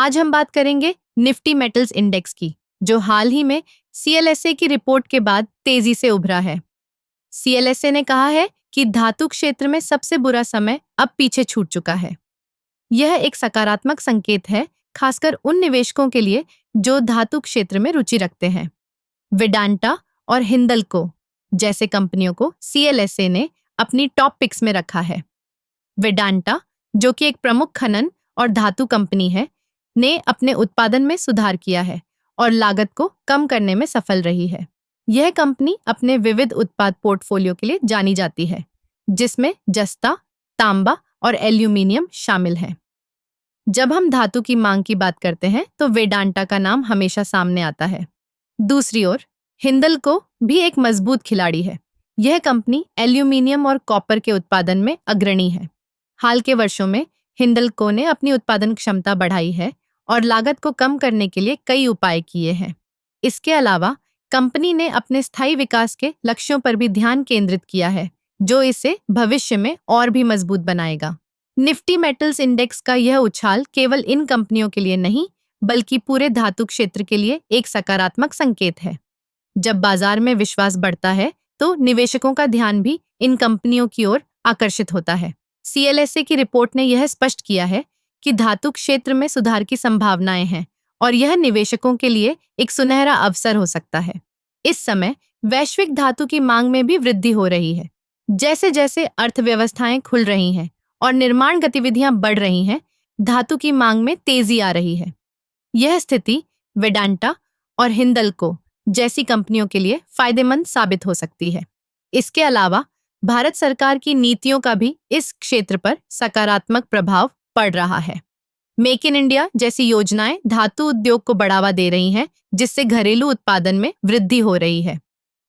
आज हम बात करेंगे निफ्टी मेटल्स इंडेक्स की, जो हाल ही में सीएलएसए की रिपोर्ट के बाद तेजी से उभरा है। सीएलएसए ने कहा है कि धातु क्षेत्र में सबसे बुरा समय अब पीछे छूट चुका है। यह एक सकारात्मक संकेत है, खासकर उन निवेशकों के लिए जो धातु क्षेत्र में रुचि रखते हैं। वेदांता और हिंदल्को जैसे कंपनियों को सीएलएसए ने अपनी टॉप पिक्स में रखा है। वेदांता, जो कि एक प्रमुख खनन और धातु कंपनी है, ने अपने उत्पादन में सुधार किया है और लागत को कम करने में सफल रही है। यह कंपनी अपने विविध उत्पाद पोर्टफोलियो के लिए जानी जाती है, जिसमें जस्ता, तांबा और एल्यूमीनियम शामिल हैं। जब हम धातु की मांग की बात करते हैं तो वेदांता का नाम हमेशा सामने आता है। दूसरी ओर हिंदल्को भी एक मजबूत खिलाड़ी है। यह कंपनी एल्यूमीनियम और कॉपर के उत्पादन में अग्रणी है। हाल के वर्षों में हिंदल्को ने अपनी उत्पादन क्षमता बढ़ाई है और लागत को कम करने के लिए कई उपाय किए हैं। इसके अलावा कंपनी ने अपने स्थायी विकास के लक्ष्यों पर भी ध्यान केंद्रित किया है, जो इसे भविष्य में और भी मजबूत बनाएगा। निफ्टी मेटल्स इंडेक्स का यह उछाल केवल इन कंपनियों के लिए नहीं, बल्कि पूरे धातु क्षेत्र के लिए एक सकारात्मक संकेत है। जब बाजार में विश्वास बढ़ता है, तो निवेशकों का ध्यान भी इन कंपनियों की ओर आकर्षित होता है। सीएलएसए की रिपोर्ट ने यह स्पष्ट किया है कि धातु क्षेत्र में सुधार की संभावनाएं हैं और यह निवेशकों के लिए एक सुनहरा अवसर हो सकता है। इस समय वैश्विक धातु की मांग में भी वृद्धि हो रही है। जैसे जैसे अर्थव्यवस्थाएं खुल रही हैं और निर्माण गतिविधियां बढ़ रही हैं, धातु की मांग में तेजी आ रही है। यह स्थिति वेदांता और हिंदल्को जैसी कंपनियों के लिए फायदेमंद साबित हो सकती है। इसके अलावा भारत सरकार की नीतियों का भी इस क्षेत्र पर सकारात्मक प्रभाव पड़ रहा है। मेक इन इंडिया जैसी योजनाएं धातु उद्योग को बढ़ावा दे रही हैं, जिससे घरेलू उत्पादन में वृद्धि हो रही है।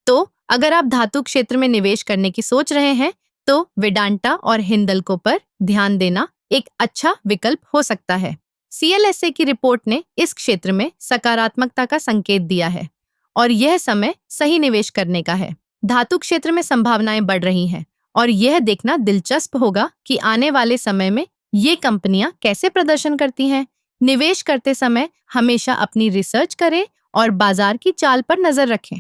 तो अगर आप धातु क्षेत्र में निवेश करने की सोच रहे हैं, तो वेदांता और हिंदल्को पर ध्यान देना एक अच्छा विकल्प हो सकता है। सीएलएसए की रिपोर्ट ने इस क्षेत्र में सकारात्मकता का संकेत दिया है और यह समय सही निवेश करने का है। धातु क्षेत्र में संभावनाएं बढ़ रही हैं और यह देखना दिलचस्प होगा कि आने वाले समय में ये कंपनियां कैसे प्रदर्शन करती हैं। निवेश करते समय हमेशा अपनी रिसर्च करें और बाजार की चाल पर नजर रखें।